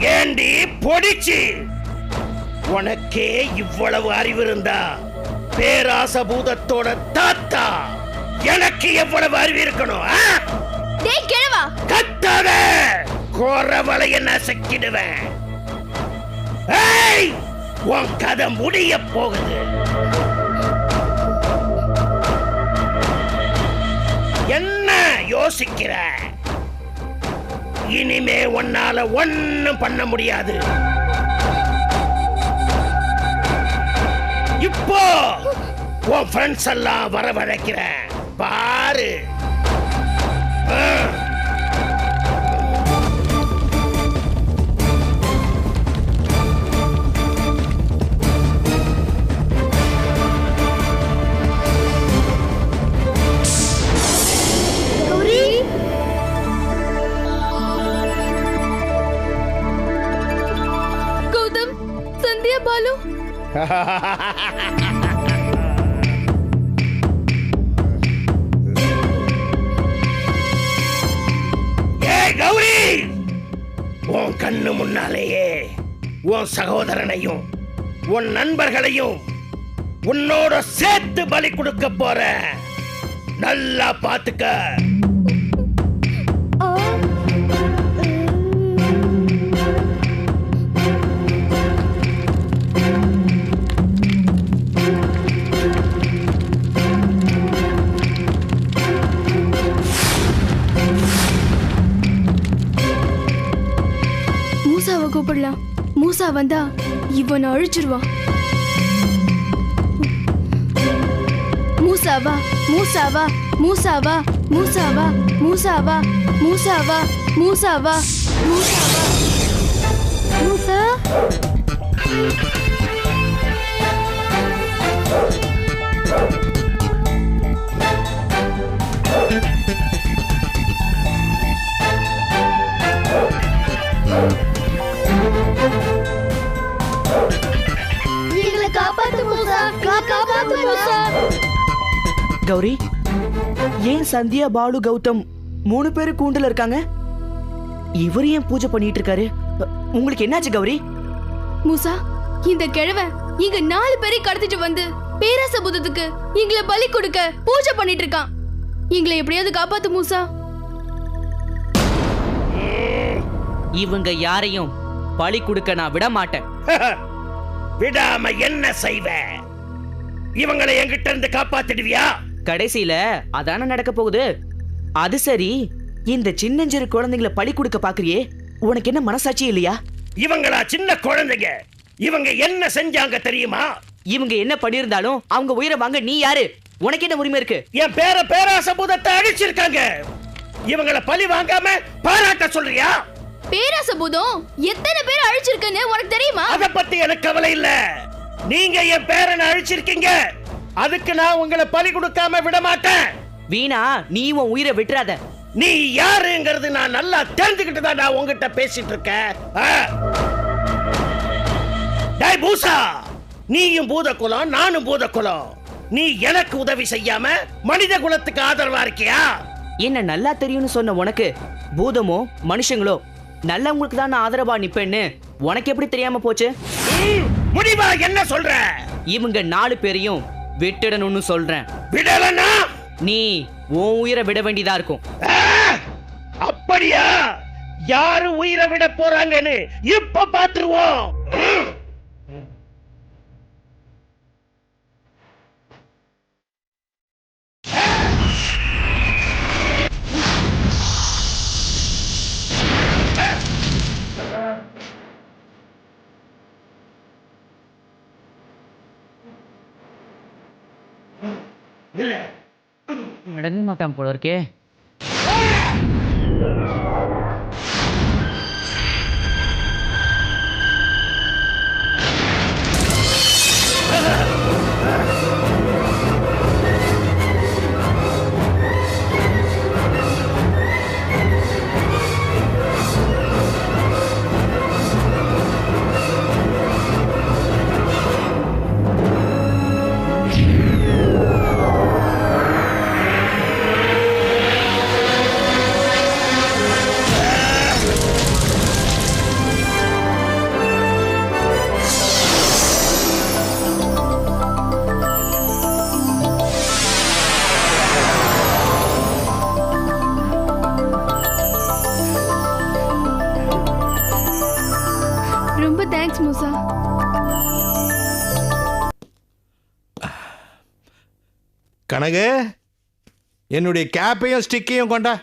ஏண்டி பொடிச்சு, உனக்கே இவ்வளவு அறிவு இருந்தா பேராசபூதத்தோட தாத்தா எனக்கு எவ்வளவு அறிவு இருக்கணும்? கத்தாத, கோரவளைய நசுக்கிடுவேன். உன் கதை முடிய போகுது. என்ன யோசிக்கிற? இனிமே உன்னால ஒண்ணும் பண்ண முடியாது. இப்போ உன் ஃப்ரெண்ட்ஸ் எல்லாம் வரவழைக்கிறேன், பாரு. பாலு, கௌரி, உன் கண்ணு முன்னாலேயே உன் சகோதரனையும் உன் நண்பர்களையும் உன்னோட சேர்த்து பலி கொடுக்க போற. நல்லா பாத்துக்க. கூப்பிடலாம். மூசா வந்தா இவனை அழிச்சிருவான். மூசாவா, மூசாவா, மூசாவா, மூசாவா, மூசாவா, மூசாவா, மூசாவா, மூசாவா, மூசா. கௌரி, ஏன் சந்தியா, பாலு, கௌதம் 3 பேரு கூண்டுல இருக்காங்க? இவர் ஏன் பூஜை பண்ணிட்டு இருக்காரு? உங்களுக்கு என்னாச்சு கௌரி? மூசா, இந்த கிழவன் இங்க 4 பேரை கடத்திட்டு வந்து பேராச புதத்துக்கு எங்களை பலி கொடுக்க பூஜை பண்ணிட்டு இருக்கான். எங்களை எப்படியாவது காப்பாத்து மூசா. இவங்க யாரையும் பலி கொடுக்க நான் விட மாட்டேன். விடாம என்ன செய்வ? இவங்களை என்கிட்ட இருந்து காப்பாத்திடுவியா? கடைசியில அதான நடக்க போகுது. அது சரி, இந்த சின்னஞ்சிறு குழந்தைங்களை பலி கொடுக்க பாக்குறியே, உனக்கு என்ன மனசாட்சி இல்லையா? இவங்களா சின்ன குழந்தைங்க? இவங்க என்ன செஞ்சாங்க தெரியுமா? இவங்க என்ன பண்ணிருந்தாலும் அவங்க உயிரை வாங்க நீ யாரு? உனக்கு என்ன உரிமை இருக்கு? என் பேராசபூதத்தை அழிச்சிருக்காங்க. இவங்களை பலி வாங்காம பாராட்ட சொல்றியா? பேராசபூதம் எத்தனை பேர் அழிச்சிருக்குன்னு உனக்கு தெரியுமா? அத பத்தி எனக்கு கவலை இல்ல. நீங்க என் பேரனை அழிச்சிருக்கீங்க, அதுக்கு நான் உங்களை பலி கொடுக்காம விட மாட்டேன். வீணா, நீ உன் உயிரை விட்டுறாத. நீ யாருங்கிறது நான் நல்லா தெரிஞ்சுக்கிட்டு தான் நான் உங்ககிட்ட பேசிட்டு இருக்கேன். டேய் பூசா, நீயும் பூத குலம், நானும் பூத குலம். நீ எனக்கு உதவி செய்யாம மனித குலத்துக்கு ஆதரவா இருக்கியா? என்ன நல்லா தெரியும்னு சொன்ன உனக்கு பூதமோ மனுஷங்களோ நல்லவங்களுக்கு தான் நான் ஆதரவா நிப்பேன்னு உனக்கு எப்படி தெரியாம போச்சு? முடிவா என்ன சொல்ற? இவங்க 4 பேரையும் விட்டுடணும்னு சொல்றேன். விடலனா நீ உன் உயிரை விட வேண்டியதா இருக்கும். அப்படியா? யாரு உயிரை விட போறாங்கன்னு இப்ப பாத்துருவோம். நடந்து மாட்டான் போல இருக்கே. ரொம்ப தேங்க்ஸ் மூசா. கனகு, என்னுடைய கேப்பையும் ஸ்டிக்கையும் கொண்டா.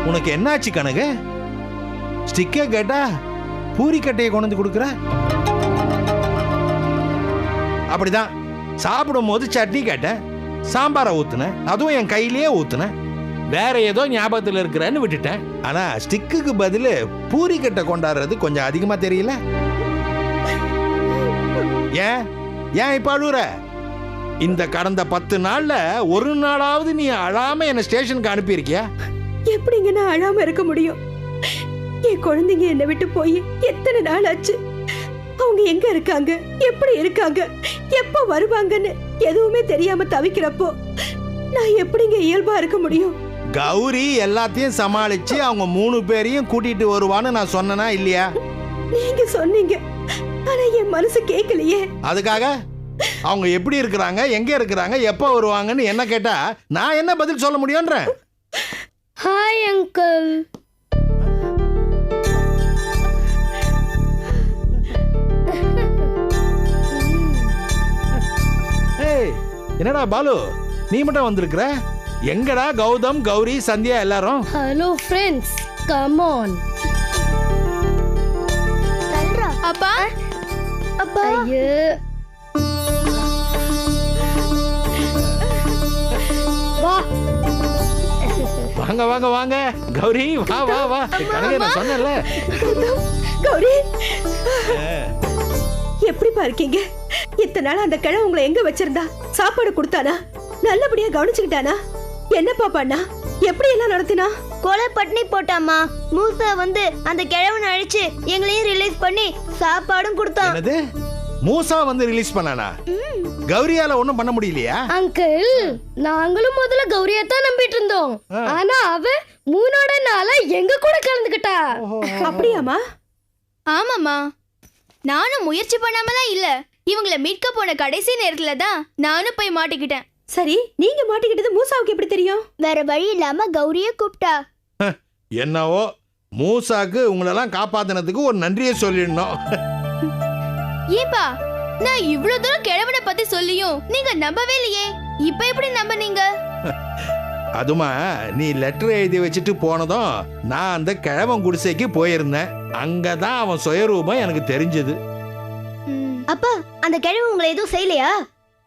உனக்கு என்னாச்சு கனகு? ஸ்டிக்கே கேட்டா பூரிக்கட்டையை கொண்டு வந்து கொடுக்குற. அப்படிதான் சாப்பிடும் போது சட்னி கேட்டேன், சாம்பாரை ஊத்துனேன், அதுவும் என் கையிலேயே ஊத்துனேன். வேற ஏதோ ஞாபகத்தில் இருக்கிறேன்னு விட்டுட்டேன். ஆனா ஸ்டிக்குக்கு பதில் பூரிக்கட்டை கொண்டாடுறது கொஞ்சம் அதிகமா தெரியல. ஏன் ஏன் இப்ப அழுற? இந்த கடந்த 10 நாள்ல ஒரு நாளாவது நீ அழாம என்ன ஸ்டேஷனுக்கு அனுப்பியிருக்கியா? எப்படிங்க நான் அழாம இருக்க முடியும்? என் குழந்தைங்க என்னை விட்டு போய் எத்தனை நாள் ஆச்சு. அவங்க எங்க இருக்காங்க, எப்படி இருக்காங்க, எப்ப வருவாங்கன்னு எதுவுமே தெரியாம தவிக்கிறப்போ நான் எப்படிங்க இயல்பா இருக்க முடியும்? கௌரி எல்லாத்தையும் சமாளிச்சு அவங்க 3 பேரையும் கூட்டிட்டு வருவான்னு நான் சொன்னனா இல்லையா? நீங்க சொன்னீங்க, ஆனா என் மனசு கேட்கலையே. அதுக்காக அவங்க எப்படி இருக்கிறாங்க, எங்க இருக்கிறாங்க, எப்ப வருவாங்கன்னு என்ன கேட்டா நான் என்ன பதில் சொல்ல முடியும்ன்றேன்? Hi uncle. என்னடா பாலு, நீ மட்டும் வந்திருக்கிற? எங்கடா கௌதம், கௌரி, சந்தியா எல்லாரும்? Hello friends, come on. அப்பா அப்பா. ஐயோ, வா. வாங்க வாங்க வாங்க கௌரி, வா வா வா. கனகே, நான் சொன்னேன்ல. கௌரி, எப்படிப்பா இருக்கீங்க? இத்தனை நாள் அந்த கிழமை உங்களை எங்க வச்சிருந்தா? சாப்பாடு கொடுத்தானா? நல்லபடியா கவனிச்சுக்கிட்டானா? என்னப்பா பண்ணா? எப்படி எல்லாம் நடத்தினா? கொலை பட்னி போட்டாமா. மூசா வந்து அந்த கிழவனை அழிச்சு எங்களையும் ரிலீஸ் பண்ணி சாப்பாடும் கொடுத்தான். என்னது? மூசா வந்து ரிலீஸ் பண்ணானா? கௌரியால ஒண்ணும் பண்ண முடியலையா? அங்கிள், நாங்களும் முதல்ல கௌரியா தான் நம்பிட்டு இருந்தோம். ஆனா அவ 3 நாளா எங்க கூட கலந்துக்கிட்டா. அப்படியாமா? ஆமாம்மா, நானும் முயற்சி பண்ணாமலாம் இல்ல. இவங்கள மீட்க போன கடைசி நேரத்துல தான் நானும் போய் மாட்டிக்கிட்டேன். சரி, நீங்க மாட்டிக்கிட்டது மூசாவுக்கு எப்படி தெரியும்? வேற வழி இல்லாம கௌரிய கூப்பிட்டா. என்னவோ, மூசாக்கு உங்களெல்லாம் காப்பாத்தினதுக்கு ஒரு நன்றியை சொல்லிடணும். ஏப்பா, நான் இவ்வளவு தூரம் கிழவனை பத்தி சொல்லியும் நீங்க நம்பவே இல்லையே. இப்ப எப்படி நம்பனீங்க? அதுமா, நீ லெட்டர் எழுதி வச்சுட்டு போனதும் நான் அந்த கிழவன் குடிசைக்கு போயிருந்தேன். அங்கதான் அவன் சுயரூபம் எனக்கு தெரிஞ்சது. அப்பா, அந்த கிழவன் உங்களை எதுவும் செய்யலையா?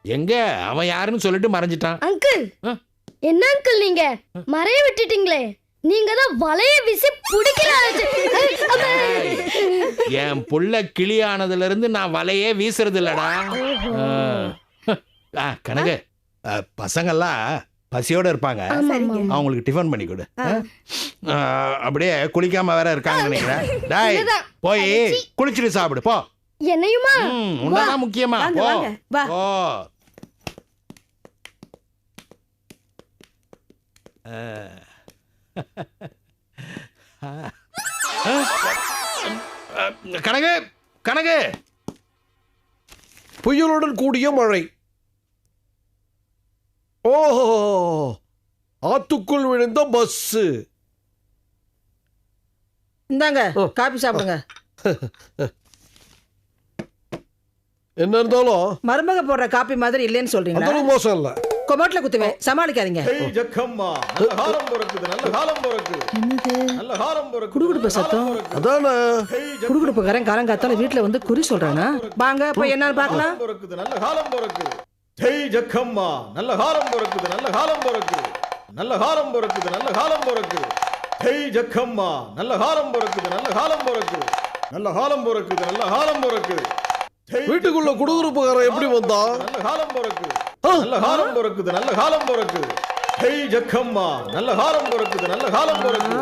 எங்க அவன் யாருன்னு சொல்லிட்டு மறைஞ்சிட்டான். அங்கிள், என்ன அங்கிள் நீங்க மறைய விட்டுட்டீங்களே? நீங்க தான் வலைய வீசி பிடிக்கலாம். என் புள்ள கிளியானதுல இருந்து நான் வலையே வீசுறது இல்லடா. கனகு, பசங்கெல்லாம் பசியோட இருப்பாங்க, அவங்களுக்கு டிஃபன் பண்ணி கொடு. அப்படியே குளிக்காம வேற இருக்காங்க நினைக்கிறேன். டாய், போய் குளிச்சுட்டு சாப்பிடு போ. என்னையுமா? உன்னதான் முக்கியமா. போ போ. கனகு, கனகு. புயலுடன் கூடிய மழை. ஓஹோ, ஆத்துக்குள் விழுந்த பஸ். இந்தாங்க காபி சாப்பிடுங்க. என்ன இருந்தாலும் மருமக போடுற காப்பி மாதிரி இல்லைன்னு சொல்றீங்களா? அதெல்லாம் மோசம் இல்ல. கொமட்ல குத்துவேன், சமாளிக்காதீங்க. குடுகுடுப்பு சத்தம். அதானே குடுகுடுப்புக்காரன் காலங்காத்தால வீட்டுல வந்து குறி சொல்றானா? வாங்க போய் என்னன்னு பார்க்கலாம். நல்ல காலம் பிறக்குது. ஜெய் ஜக்கம்மா, நல்ல காலம் பிறக்குது, நல்ல காலம் பிறக்குது, நல்ல காலம் பிறக்குது, நல்ல காலம் பிறக்குது. ஜெய் ஜக்கம்மா, நல்ல காலம் பிறக்குது, நல்ல காலம் பிறக்குது, நல்ல காலம் பிறக்குது, நல்ல காலம் பிறக்குது. வீட்டுக்குள்ள குடுகுடுப்புக்காரன் எப்படி வந்தா? நல்ல காலம் பிறக்குது, நல்ல காலம் பிறக்குது, நல்ல காலம் பிறக்குது. ஜெய் ஜக்கம்மா, நல்ல காலம் பிறக்குது, நல்ல காலம் பிறக்குது.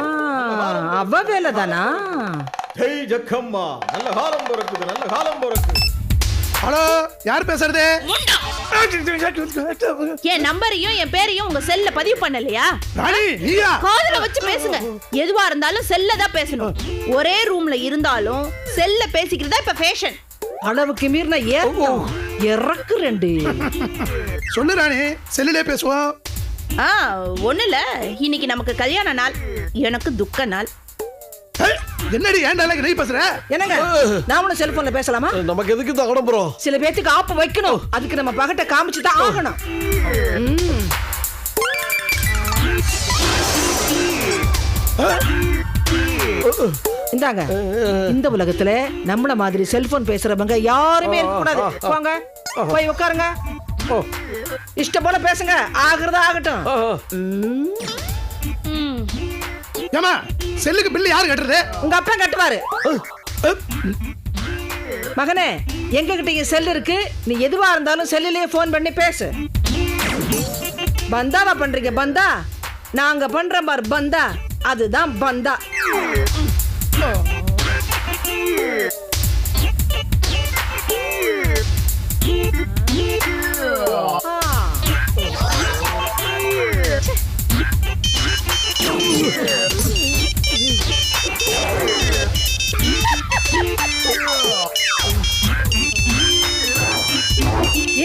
அவ வேலை தானா? ஜெய் ஜக்கம்மா, நல்ல காலம் பிறக்குது, நல்ல காலம் பிறக்குது. ஹலோ, யார் பேசுறது? என் நம்பரையும் என் பேரையும் உங்க செல்ல பதிவு பண்ணலையா? ராணி, நீயா? காதுல வச்சு பேசுங்க. எதுவா இருந்தாலும் செல்ல தான் பேசணும். ஒரே ரூம்ல இருந்தாலும் செல்ல பேசிக்கிறதா இப்ப ஃபேஷன். அளவுக்கு மீறின ஏன் இறக்கு ரெண்டு. சொல்லு ராணி, செல்லிலே பேசுவோம். ஒண்ணு இல்ல, இன்னைக்கு நமக்கு கல்யாண நாள், எனக்கு துக்க நாள். என்னடி ஏன்டால நீ பேசுற? என்னங்க நாமளும் செல்போன்ல பேசலாமா? நமக்கு எதுக்கு இந்த ஆடம்பரம்? சில பேத்துக்கு ஆப்பு வைக்கணும், அதுக்கு நம்ம பகட்ட காமிச்சு தான் ஆகணும். இந்தாங்க, இந்த உலகத்துல நம்மள மாதிரி செல்போன் பேசுறவங்க யாருமே இருக்க கூடாது. வாங்க போய் உட்காருங்க, இஷ்டம் போல பேசுங்க, ஆகுறதா ஆகட்டும். ஏமா செல்லுக்கு பில்லு யாரு கட்டுறது? உங்க அப்பா கட்டுவாரு. மகனே, எங்க கிட்ட செல் இருக்கு, நீ எதுவா இருந்தாலும் செல்லுலயே போன் பண்ணி பேசு. பந்தாவா பண்றீங்க? பந்தா நாங்க பண்ற பார் பந்தா, அதுதான் பந்தா.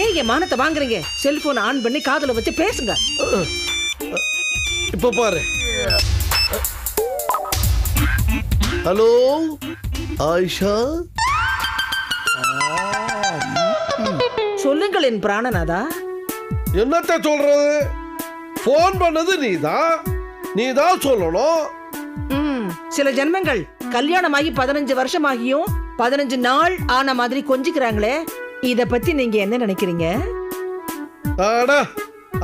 ஏன் என் மானத்தை வாங்குறீங்க? செல்போன் ஆன் பண்ணி காதுல வச்சு பேசுங்க. இப்ப பாரு. ஹலோ ஆயிஷா. சொல்லுங்கள் என் பிராணநாதா. என்னத்த சொல்றது? போன் பண்ணது நீதான் சொல்லணும். சில ஜென்மங்கள் கல்யாணமாகி 15 வருஷமாகியும் 15 நாள் ஆன மாதிரி கொஞ்சிக்கிறாங்களே, இத பத்தி நீங்க என்ன நினைக்கிறீங்க?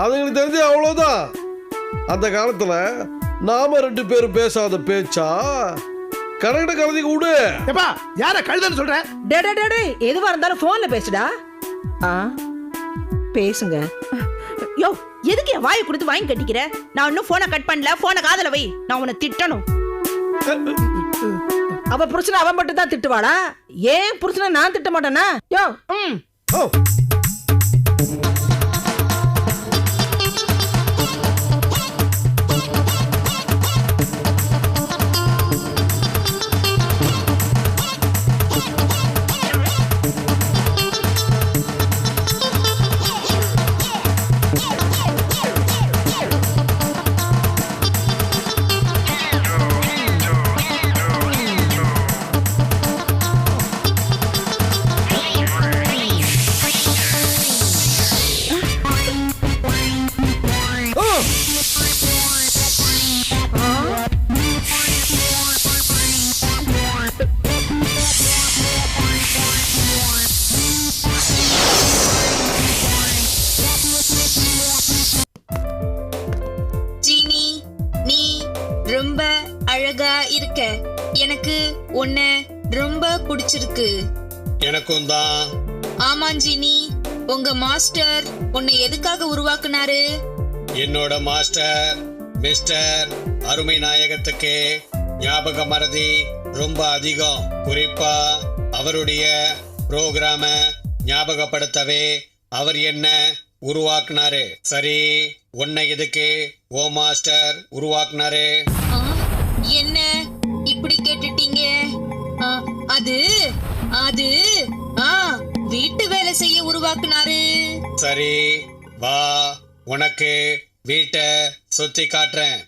அதுங்களுக்கு தெரிஞ்சு அவ்வளவுதான். அந்த காலத்துல நாம 2 பேரும் பேசாத பேச்சா கரெக்டா கலந்து விடு. யார கழுதன்னு சொல்ற? எதுவா இருந்தாலும் போன்ல பேசுடா. பேசுங்க. யோ, எதுக்கு என் வாயை கொடுத்து வாங்கி கட்டிக்கிற? நான் இன்னும் போனை கட் பண்ணல, போனை காதுல வை, நான் உன்னை திட்டணும். அவ புருஷனை அவன் மட்டும் தான் திட்டுவாடா, ஏன் புருஷனை நான் திட்ட மாட்டேனா? யோ ரொம்ப அழகா இருக்க, எனக்கு உன்னை ரொம்ப பிடிச்சிருக்கு. எனக்கும் தான். ஆமா ஜீனி, உங்க மாஸ்டர் உன்னை எதுக்காக உருவாக்குனாரு? என்னோட மாஸ்டர் மிஸ்டர் அருமை நாயகத்துக்கு ஞாபக மறதி ரொம்ப அதிகம். குறிப்பா அவருடைய புரோகிராம ஞாபகப்படுத்தவே அவர் என்ன உருவாக்குனாரு. சரி, உன்னை எதுக்கு ஓ மாஸ்டர் உருவாக்குனாரு? என்ன இப்படி கேட்டுட்டீங்க? அது அது வீட்டு வேலை செய்ய உருவாக்குனாரு. சரி வா, உனக்கு வீட்டை சுத்தி காட்டுறேன்.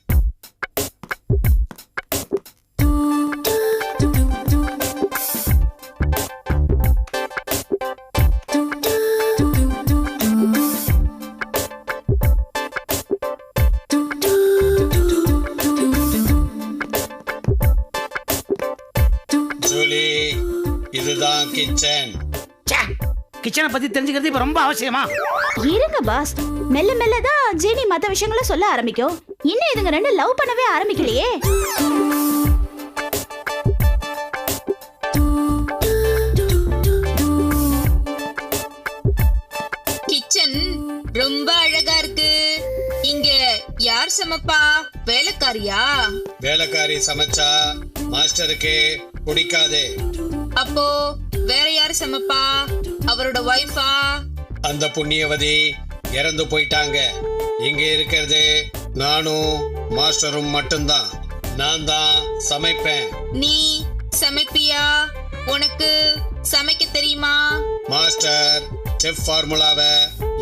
ஜூலி, இதுதான் கிச்சன். கிச்சனை பத்தி தெரிஞ்சுக்கிறது இப்ப ரொம்ப அவசியமா? இருங்க பாஸ், மெல்ல மெல்ல தான் ஜீனி மத்த விஷயங்களை சொல்ல ஆரம்பிக்கும். இன்னும் இதுங்க ரெண்டு லவ் பண்ணவே ஆரம்பிக்கலையே. கிச்சன் ரொம்ப அழகா இருக்கு. இங்க யார் சமைப்பா? வேலைக்காரியா? வேலைக்காரி சமைச்சா மாஸ்டருக்கு பிடிக்காதே. அப்போ வேற யாரு சமைப்பா? அவரோட வைஃபா? அந்த புண்ணியவதி இறந்து போயிட்டாங்க. இங்க இருக்கிறது நானும் மாஸ்டரும் மட்டும்தான். நான் தான் சமைப்பேன். நீ சமைப்பியா? உனக்கு சமைக்க தெரியுமா? மாஸ்டர் செஃப் ஃபார்முலாவை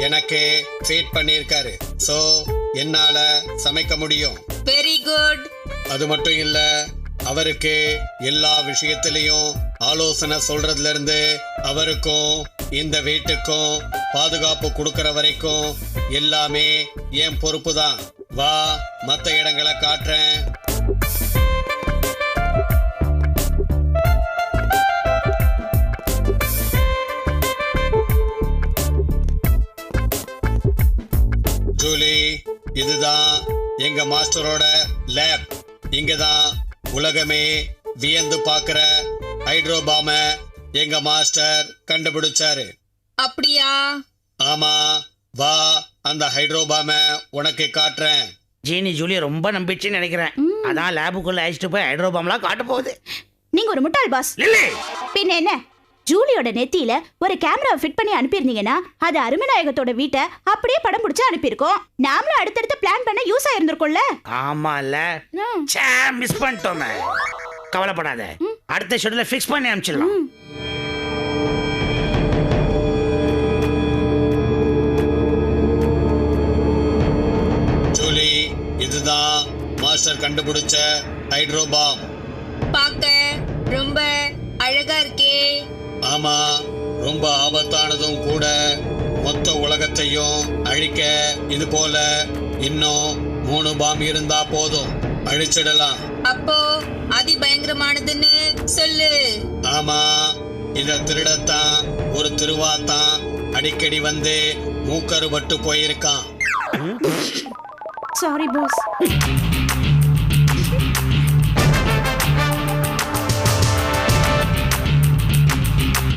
எனக்கு ஃபீட் பண்ணியிருக்காரு. ஸோ என்னால சமைக்க முடியும். Very good. அது மட்டும் இல்ல, அவருக்கு எல்லா விஷயத்திலையும் ஆலோசனை சொல்றதுல இருந்து அவருக்கும் இந்த வீட்டுக்கும் பாதுகாப்பு கொடுக்கற வரைக்கும் எல்லாமே என் பொறுப்பு தான். வா, மற்ற இடங்களை காட்டுறேன். ஜூலி, இதுதான் எங்க மாஸ்டரோட லேப். இங்கதான் உலகமே வியந்து பார்க்கிற ஹைட்ரோபாம எங்க மாஸ்டர் கண்டுபிடிச்சாரு. அப்படியா? ஆமா, வா, அந்த ஹைட்ரோபாம உனக்கு காட்டுறேன். ஜீனி ஜூலியை ரொம்ப நம்பிச்சுன்னு நினைக்கிறேன். அதான் லேபுக்குள்ள அழைச்சிட்டு போய் ஹைட்ரோபாம்லாம் காட்ட போகுது. நீங்க ஒரு முட்டாள் பாஸ். பின்ன என்ன, ஜூலியோட நெத்தியில ஒரு கேமரா ஃபிட் பண்ணி அனுப்பியிருந்தீங்கன்னா அது அருமநாயகத்தோட வீட்டை அப்படியே படம் பிடிச்சு அனுப்பியிருக்கோம். நாமளும் அடுத்தடுத்து பிளான் பண்ண யூஸ் ஆயிருந்திருக்கும்ல. ஆமால, மிஸ் பண்ணிட்டோமே. கவலைப்படாத, அடுத்த ஷெட்யூல ஃபிக்ஸ் பண்ணி அனுப்பிச்சிடலாம். ஜூலி, இதுதான் மாஸ்டர் கண்டுபிடிச்ச ஹைட்ரோபாம். பார்க்க ரொம்ப அழகா இருக்கே. ஆமா, ரொம்ப ஆபத்தானதும் கூட. மொத்த உலகத்தையும் அழிக்க இது போல இன்னும் 3 பாம் இருந்தா போதும், அழிச்சிடலாம். அப்போ அதி பயங்கரமானதுன்னு சொல்லு. ஆமா, இத திருடத்தான் ஒரு திருவாத்தான் அடிக்கடி வந்து மூக்கறுபட்டு போயிருக்கான். Sorry boss.